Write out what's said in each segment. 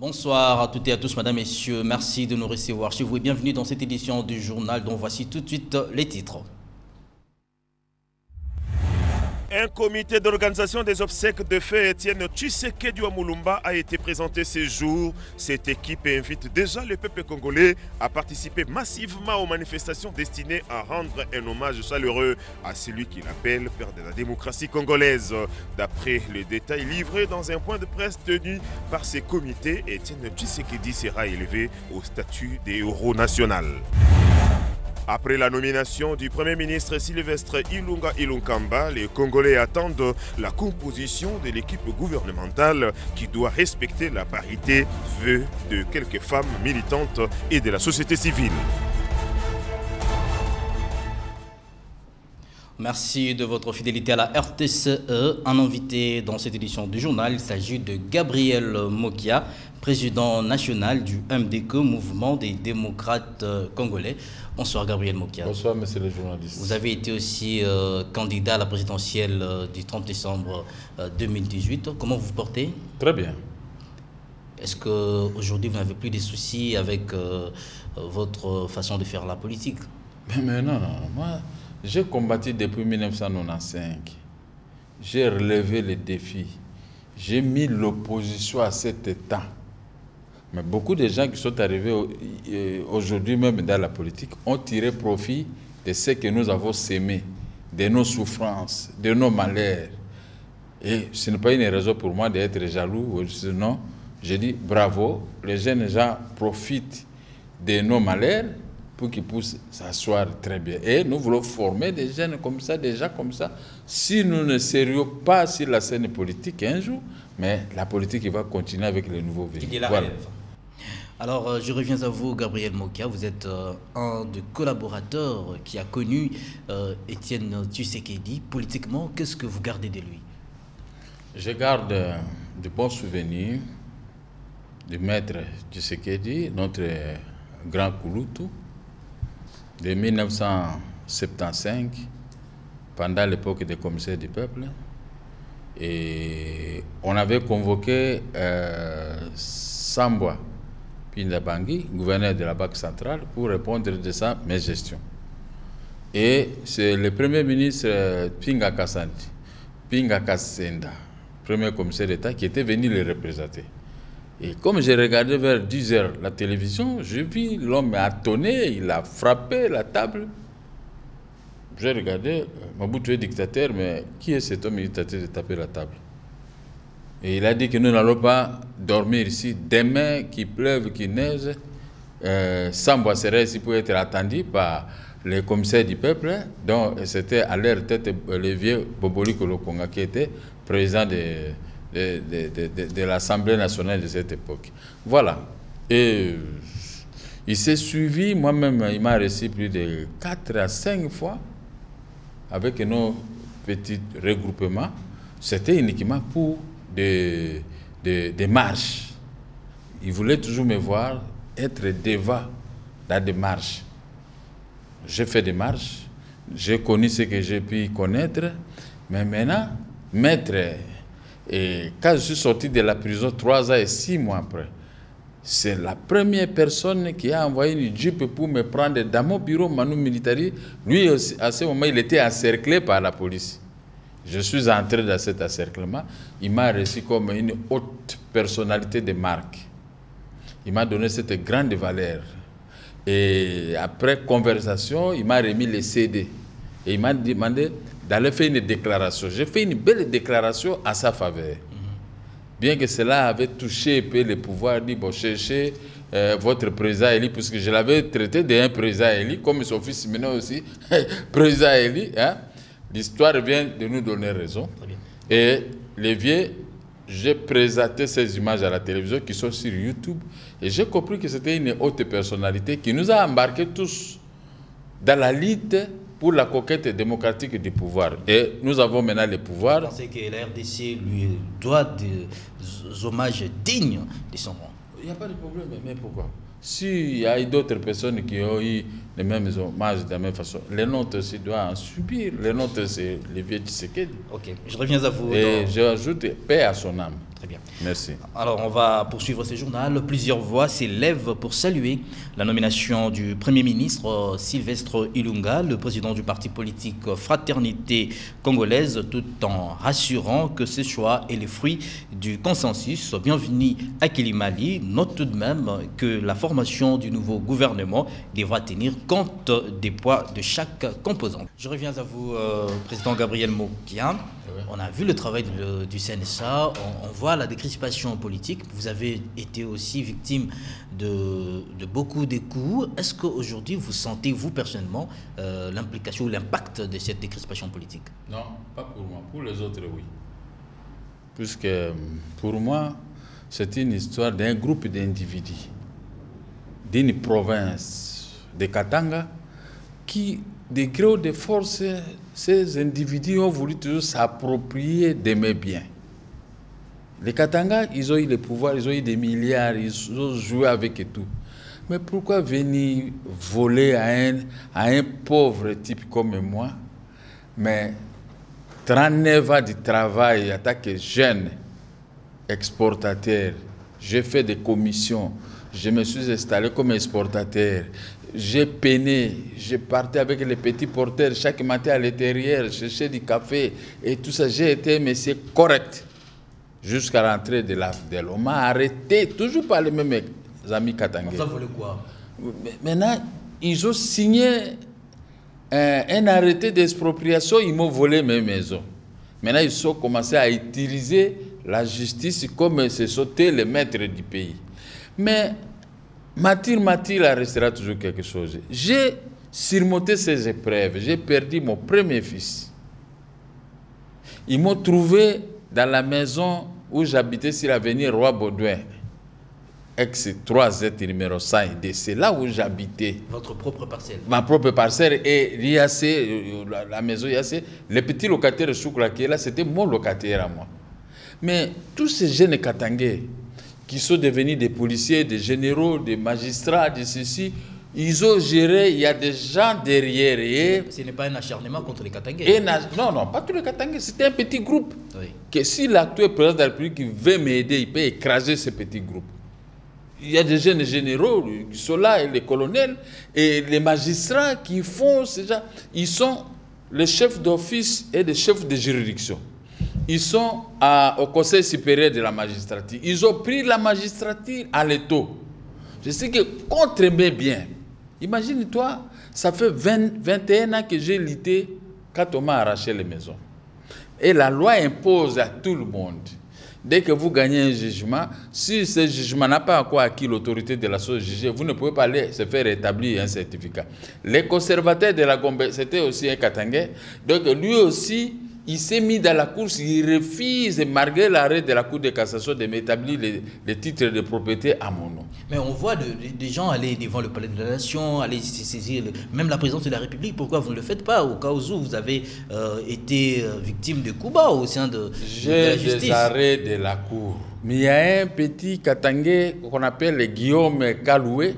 Bonsoir à toutes et à tous, mesdames, messieurs. Merci de nous recevoir chez vous et bienvenue dans cette édition du journal dont voici tout de suite les titres. Un comité d'organisation des obsèques de feu Étienne Tshisekedi wa Mulumba a été présenté ce jour. Cette équipe invite déjà le peuple congolais à participer massivement aux manifestations destinées à rendre un hommage chaleureux à celui qu'il appelle père de la démocratie congolaise. D'après les détails livrés dans un point de presse tenu par ces comités, Étienne Tshisekedi sera élevé au statut des héros national. Après la nomination du Premier ministre Sylvestre Ilunga Ilunkamba, les Congolais attendent la composition de l'équipe gouvernementale qui doit respecter la parité vœu de quelques femmes militantes et de la société civile. Merci de votre fidélité à la RTCE. Un invité dans cette édition du journal, il s'agit de Gabriel Mokia, président national du MDC, Mouvement des démocrates congolais. Bonsoir Gabriel Mokia. Bonsoir monsieur le journaliste. Vous avez été aussi candidat à la présidentielle du 30 décembre 2018. Comment vous vous portez? Très bien. Est-ce qu'aujourd'hui vous n'avez plus de soucis avec votre façon de faire la politique? Mais non, moi j'ai combattu depuis 1995. J'ai relevé les défis. J'ai mis l'opposition à cet état. Mais beaucoup de gens qui sont arrivés aujourd'hui même dans la politique ont tiré profit de ce que nous avons sémé, de nos souffrances, de nos malheurs. Et ce n'est pas une raison pour moi d'être jaloux. Sinon, je dis bravo, les jeunes gens profitent de nos malheurs pour qu'ils puissent s'asseoir très bien. Et nous voulons former des jeunes comme ça, des gens comme ça. Si nous ne serions pas sur la scène politique un jour, mais la politique va continuer avec les nouveaux venus. Voilà. Alors, je reviens à vous, Gabriel Mokia. Vous êtes un des collaborateurs qui a connu Étienne Tshisekedi. Politiquement, qu'est-ce que vous gardez de lui? Je garde de bons souvenirs du maître Tshisekedi, notre grand Kouloutou, de 1975, pendant l'époque des commissaires du peuple. Et on avait convoqué Sambwa Pindabangi, gouverneur de la Banque centrale, pour répondre de sa gestion. Et c'est le premier ministre Pinga Kasenda, premier commissaire d'État, qui était venu le représenter. Et comme j'ai regardé vers 10 heures la télévision, j'ai vu l'homme attonné, il a frappé la table. J'ai regardé, Mobutu est dictateur, mais qui est cet homme dictateur de taper la table? Et il a dit que nous n'allons pas dormir ici. Demain, qu'il pleuve, qu'il neige, Sambwa serait ici pour être attendu par les commissaires du peuple, dont c'était à leur tête le vieux Boboli Kolokonga, qui était président de l'Assemblée nationale de cette époque. Voilà. Et il s'est suivi, moi-même, il m'a reçu plus de 4 à 5 fois avec nos petits regroupements. C'était uniquement pour des marches. Il voulait toujours me voir être devant dans des marches. J'ai fait des marches, j'ai connu ce que j'ai pu connaître, mais maintenant, maître, et quand je suis sorti de la prison 3 ans et 6 mois après, c'est la première personne qui a envoyé une jeep pour me prendre dans mon bureau Manu Militari. Lui, à ce moment, il était encerclé par la police. Je suis entré dans cet encerclement. Il m'a reçu comme une haute personnalité de marque. Il m'a donné cette grande valeur. Et après conversation, il m'a remis les CD. Et il m'a demandé d'aller faire une déclaration. J'ai fait une belle déclaration à sa faveur. Bien que cela avait touché un peu le pouvoir, dit bon, cherchez votre président élu, puisque je l'avais traité d'un président élu, comme son fils maintenant aussi, président élu. Hein? L'histoire vient de nous donner raison. Et les vieux, j'ai présenté ces images à la télévision qui sont sur YouTube. Et j'ai compris que c'était une haute personnalité qui nous a embarqués tous dans la lutte pour la conquête démocratique du pouvoir. Et nous avons maintenant le pouvoir. Vous pensez que la RDC lui doit des hommages dignes de son nom? Il n'y a pas de problème, mais pourquoi? S'il y a d'autres personnes qui ont eu les mêmes hommages de la même façon. Les nôtres aussi doivent en subir. Les nôtres, c'est les vieux Tshisekedi. Ok, je reviens à vous. Et j'ajoute paix à son âme. Très bien. Merci. Alors, on va poursuivre ce journal. Plusieurs voix s'élèvent pour saluer la nomination du Premier ministre Sylvestre Ilunga, le président du parti politique Fraternité Congolaise, tout en rassurant que ce choix est le fruit du consensus. Bienvenue à Kilimali. Note tout de même que la formation du nouveau gouvernement devra tenir compte des poids de chaque composant. Je reviens à vous, président Gabriel Mokia. On a vu le travail du CNSA, on voit la décrispation politique. Vous avez été aussi victime de beaucoup de coups. Est-ce qu'aujourd'hui, vous sentez, vous personnellement, l'implication ou l'impact de cette décrispation politique? Non, pas pour moi. Pour les autres, oui. Puisque pour moi, c'est une histoire d'un groupe d'individus, d'une province de Katanga, qui, de gré ou de force, ces individus ont voulu toujours s'approprier de mes biens. Les Katanga, ils ont eu le pouvoir, ils ont eu des milliards, ils ont joué avec et tout. Mais pourquoi venir voler à un pauvre type comme moi, mais 39 ans de travail en tant que jeune exportateur, j'ai fait des commissions, je me suis installé comme exportateur, j'ai peiné, j'ai parti avec les petits porteurs chaque matin à l'intérieur, chercher du café et tout ça. J'ai été monsieur correct jusqu'à l'entrée de l'AFDEL. On m'a arrêté, toujours par les mêmes amis katangais. Ça voulait quoi? Maintenant, ils ont signé un arrêté d'expropriation, ils m'ont volé mes maisons. Maintenant, ils ont commencé à utiliser la justice comme se sauter les maîtres du pays. Mais Mathilde restera toujours quelque chose. J'ai surmonté ces épreuves. J'ai perdu mon premier fils. Ils m'ont trouvé dans la maison où j'habitais sur l'avenue Roi Baudouin, ex-3Z numéro 5. C'est là où j'habitais. Votre propre parcelle? Ma propre parcelle. Et l'IAC, la maison IAC, les petits locataires de Choukla qui est là, c'était mon locataire à moi. Mais tous ces jeunes Katangais qui sont devenus des policiers, des généraux, des magistrats, de ceci, ils ont géré, il y a des gens derrière. Et ce n'est pas un acharnement contre les Katangais. Non, pas tous les Katangais, c'était un petit groupe. Oui. Que si l'actuel président de la République veut m'aider, il peut écraser ce petit groupe. Il y a des jeunes généraux qui sont là, et les colonels, et les magistrats qui font ces gens. Ils sont les chefs d'office et les chefs de juridiction. Ils sont au Conseil supérieur de la magistrature. Ils ont pris la magistrature à l'étau. Je sais que contre mes biens, imagine-toi, ça fait 21 ans que j'ai lutté quand on m'a arraché les maisons. Et la loi impose à tout le monde, dès que vous gagnez un jugement, si ce jugement n'a pas encore acquis l'autorité de la chose jugée, vous ne pouvez pas aller se faire établir un certificat. Les conservateurs de la Gombe, c'était aussi un Katangais, donc lui aussi, il s'est mis dans la course, il refuse, malgré l'arrêt de la Cour de cassation, de m'établir les titres de propriété à mon nom. Mais on voit des gens aller devant le palais de la Nation, aller saisir même la présidence de la République. Pourquoi vous ne le faites pas au cas où vous avez été victime de coups bas au sein de la justice? J'ai des arrêts de la Cour. Mais il y a un petit Katangais qu'on appelle Guillaume Kaloué.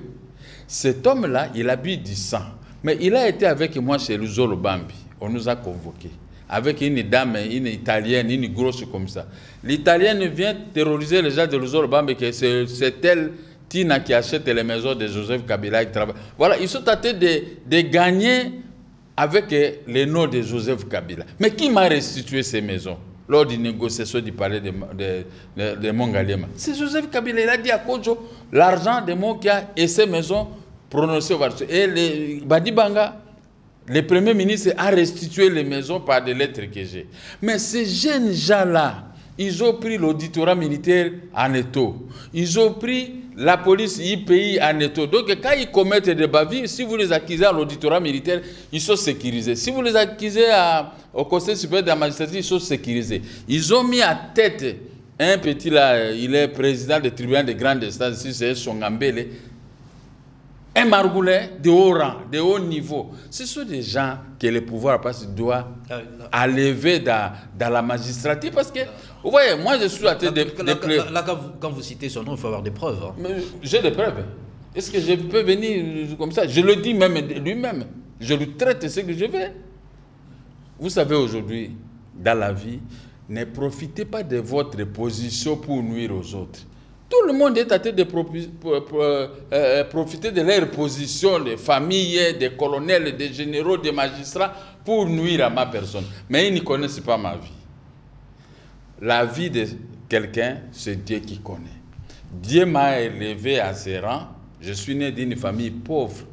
Cet homme-là, il habite du sang. Mais il a été avec moi chez Luzolo Bambi. On nous a convoqués. Avec une dame, une italienne, une grosse comme ça. L'italienne vient terroriser les gens de Luzolo Bambi, que c'est elle, Tina, qui achète les maisons de Joseph Kabila. Qui travaille. Voilà, ils sont tentés de gagner avec les noms de Joseph Kabila. Mais qui m'a restitué ces maisons lors d'une négociation du palais de Mongaliema? C'est Joseph Kabila. Il a dit à Kodjo, l'argent de Mokia et ces maisons prononcées au Varsou. Et les Badibanga, le Premier ministre a restitué les maisons par des lettres que j'ai. Mais ces jeunes gens-là, ils ont pris l'auditorat militaire en étau. Ils ont pris la police IPI en étau. Donc quand ils commettent des bavures, si vous les accusez à l'auditorat militaire, ils sont sécurisés. Si vous les accusez au Conseil supérieur de la magistrature, ils sont sécurisés. Ils ont mis à tête un petit là, il est président du tribunal de grande instance, ici c'est Songambele. Un Margoulet de haut rang, de haut niveau. Ce sont des gens que le pouvoir doit enlever dans la magistrature. Parce que, vous voyez, moi je suis à tête de... Là, quand vous citez son nom, il faut avoir des preuves. Hein. J'ai des preuves. Est-ce que je peux venir comme ça? Je le dis même lui-même. Je lui traite ce que je veux. Vous savez, aujourd'hui, dans la vie, ne profitez pas de votre position pour nuire aux autres. Tout le monde est à tête de profiter de leur position, des familles, des colonels, des généraux, des magistrats, pour nuire à ma personne. Mais ils ne connaissent pas ma vie. La vie de quelqu'un, c'est Dieu qui connaît. Dieu m'a élevé à ses rangs. Je suis né d'une famille pauvre.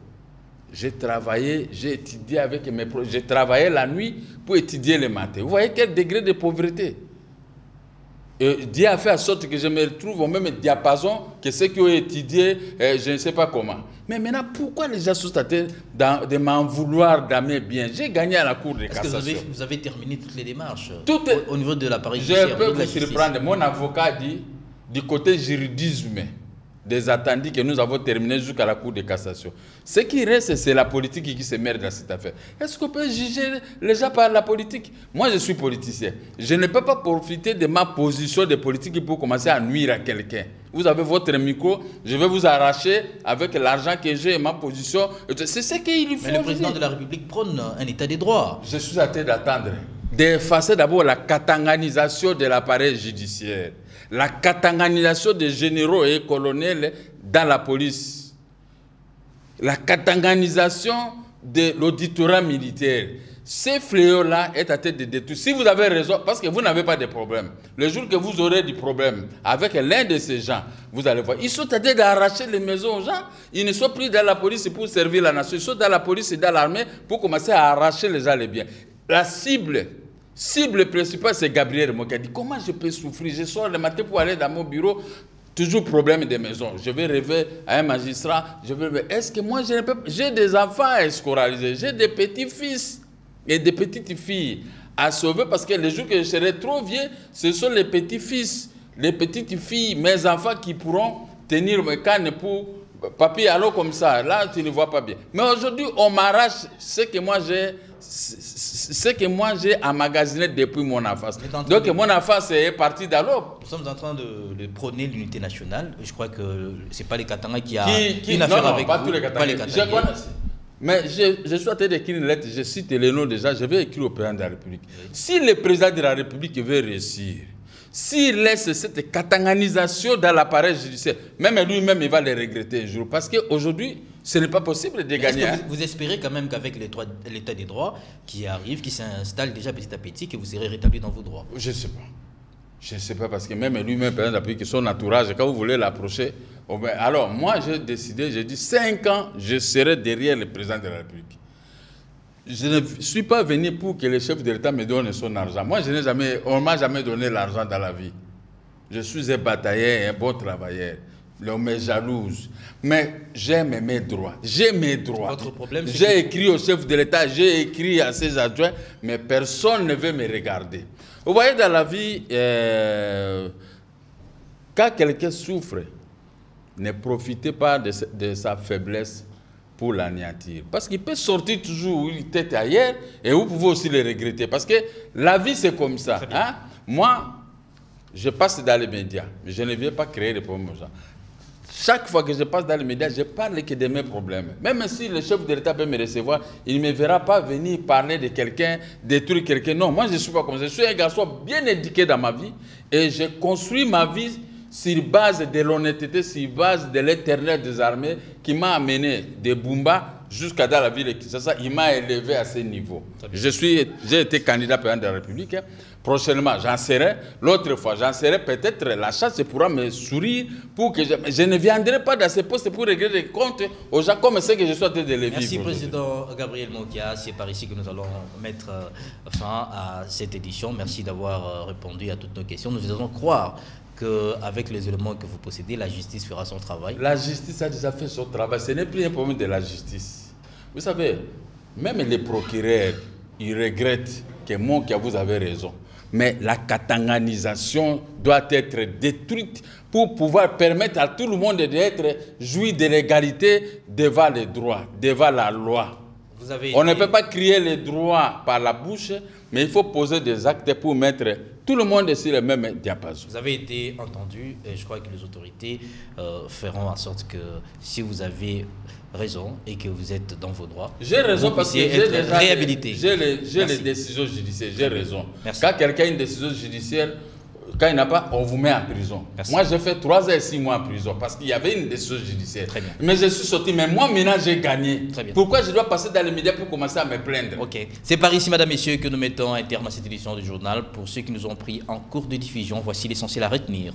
J'ai travaillé, j'ai étudié avec mes projets. J'ai travaillé la nuit pour étudier le matin. Vous voyez quel degré de pauvreté. Et Dieu a fait en sorte que je me retrouve au même diapason que ceux qui ont étudié, je ne sais pas comment. Mais maintenant, pourquoi les gens sont tentés de m'en vouloir dans mes biens? J'ai gagné à la Cour de cassation. Est-ce que vous avez terminé toutes les démarches au niveau de l'appareil judiciaire? Je peux vous surprendre. Mon avocat dit, du côté juridisme des attendus que nous avons terminé jusqu'à la Cour de cassation. Ce qui reste, c'est la politique qui se mêle dans cette affaire. Est-ce qu'on peut juger les gens par la politique? Moi, je suis politicien. Je ne peux pas profiter de ma position de politique pour commencer à nuire à quelqu'un. Vous avez votre micro, je vais vous arracher avec l'argent que j'ai et ma position. C'est ce qu'il faut. Mais le président de la République prône un état des droits. Je suis à train d'attendre. D'effacer d'abord la katanganisation de l'appareil judiciaire. La katanganisation des généraux et colonels dans la police. La katanganisation de l'auditorat militaire. Ce fléau-là est à tête de détruire. Si vous avez raison, parce que vous n'avez pas de problème, le jour que vous aurez du problème avec l'un de ces gens, vous allez voir, ils sont à tête d'arracher les maisons aux gens. Ils ne sont plus dans la police pour servir la nation. Ils sont dans la police et dans l'armée pour commencer à arracher les gens les biens. La cible principale, c'est Gabriel Mokia. Dit, comment je peux souffrir? Je sors le matin pour aller dans mon bureau, toujours problème de maison. Je vais rêver à un magistrat. Est-ce que moi, j'ai des enfants à scolariser, j'ai des petits-fils et des petites-filles à sauver parce que les jours que je serai trop vieux, ce sont les petits-fils, les petites-filles, mes enfants qui pourront tenir mes cannes pour papier, alors comme ça, là tu ne vois pas bien. Mais aujourd'hui, on m'arrache ce que moi j'ai emmagasiné depuis mon enfance. Donc mon enfance est partie d'alors. Nous sommes en train de prôner l'unité nationale. Je crois que ce n'est pas les Katanga qui a une affaire avec pas vous. Tous les Katanga. Mais je suis en train d'écrire une lettre, je cite les noms déjà, je vais écrire au président de la République. Si le président de la République veut réussir, s'il laisse cette katanganisation dans l'appareil judiciaire, même lui-même, il va le regretter un jour. Parce qu'aujourd'hui, ce n'est pas possible de gagner. Est-ce que vous espérez quand même qu'avec l'état des droits qui arrive, qui s'installe déjà petit à petit, que vous serez rétabli dans vos droits? Je ne sais pas. Je ne sais pas, parce que même lui-même, président de la République, son entourage, quand vous voulez l'approcher, alors moi, j'ai décidé, j'ai dit 5 ans, je serai derrière le président de la République. Je ne suis pas venu pour que le chef de l'État me donne son argent. Moi, on ne m'a jamais donné l'argent dans la vie. Je suis un batailleur, un bon travailleur. On me jalouse. Mais j'aime mes droits. J'ai mes droits. Votre problème, c'est j'ai écrit au chef de l'État, j'ai écrit à ses adjoints, mais personne ne veut me regarder. Vous voyez, dans la vie, quand quelqu'un souffre, ne profitez pas de sa faiblesse pour l'anéantir. Parce qu'il peut sortir toujours une tête ailleurs et vous pouvez aussi le regretter. Parce que la vie, c'est comme ça. Hein? Moi, je passe dans les médias, mais je ne viens pas créer des problèmes aux gens. Chaque fois que je passe dans les médias, je parle que de mes problèmes. Même si le chef de l'État peut me recevoir, il ne me verra pas venir parler de quelqu'un, détruire quelqu'un. Non, moi je ne suis pas comme ça. Je suis un garçon bien éduqué dans ma vie et j'ai construit ma vie sur base de l'honnêteté, sur base de l'Éternel des armées qui m'a amené de Bumba jusqu'à dans la ville de Kinshasa. Il m'a élevé à ce niveau. J'ai été candidat président de la République. Prochainement, j'en serai. L'autre fois, j'en serai. Peut-être la chance pourra me sourire pour que je ne viendrai pas dans ce poste pour régler des comptes aux gens comme ce que je suis en train de les vivre. Merci, Président Gabriel Mokia. C'est par ici que nous allons mettre fin à cette édition. Merci d'avoir répondu à toutes nos questions. Nous allons croire qu'avec les éléments que vous possédez, la justice fera son travail. La justice a déjà fait son travail. Ce n'est plus un problème de la justice. Vous savez, même les procureurs, ils regrettent que Mokia, vous avez raison. Mais la katanganisation doit être détruite pour pouvoir permettre à tout le monde d'être joui de l'égalité devant les droits, devant la loi. On ne peut pas crier les droits par la bouche, Mais il faut poser des actes pour mettre tout le monde sur le même diapason. Vous avez été entendu et je crois que les autorités feront en sorte que si vous avez raison et que vous êtes dans vos droits, j'ai raison parce que j'ai déjà réhabilité. J'ai les décisions judiciaires, j'ai raison. Merci. Quand quelqu'un a une décision judiciaire, quand il n'a pas, on vous met en prison. Merci. Moi, j'ai fait 3 ans et 6 mois en prison parce qu'il y avait une décision judiciaire. Très bien. Mais je suis sorti, mais moi maintenant j'ai gagné. Très bien. Pourquoi je dois passer dans les médias pour commencer à me plaindre? Ok. C'est par ici, mesdames, messieurs, que nous mettons un terme à cette édition du journal. Pour ceux qui nous ont pris en cours de diffusion, voici l'essentiel à retenir.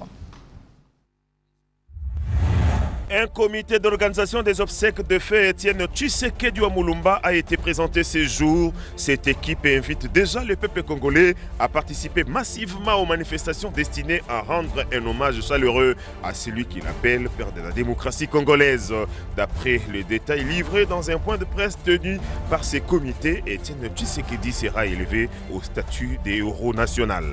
Un comité d'organisation des obsèques de feu Étienne Tshisekedi wa Mulumba a été présenté ces jours. Cette équipe invite déjà le peuple congolais à participer massivement aux manifestations destinées à rendre un hommage chaleureux à celui qu'il appelle père de la démocratie congolaise. D'après les détails livrés dans un point de presse tenu par ces comités, Étienne Tshisekedi sera élevé au statut des héros national.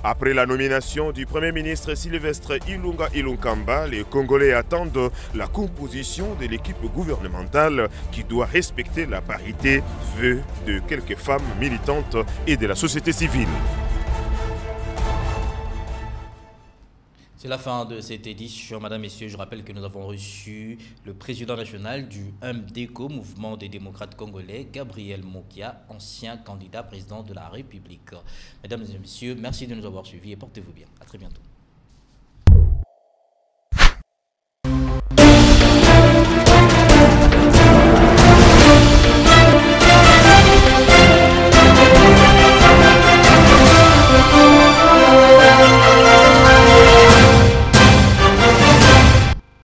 Après la nomination du Premier ministre Sylvestre Ilunga Ilunkamba, les Congolais attendent la composition de l'équipe gouvernementale qui doit respecter la parité, vœu de quelques femmes militantes et de la société civile. C'est la fin de cette édition, mesdames, messieurs. Je rappelle que nous avons reçu le président national du MDCO, Mouvement des démocrates congolais, Gabriel Mokia, ancien candidat président de la République. Mesdames et messieurs, merci de nous avoir suivis et portez-vous bien. À très bientôt.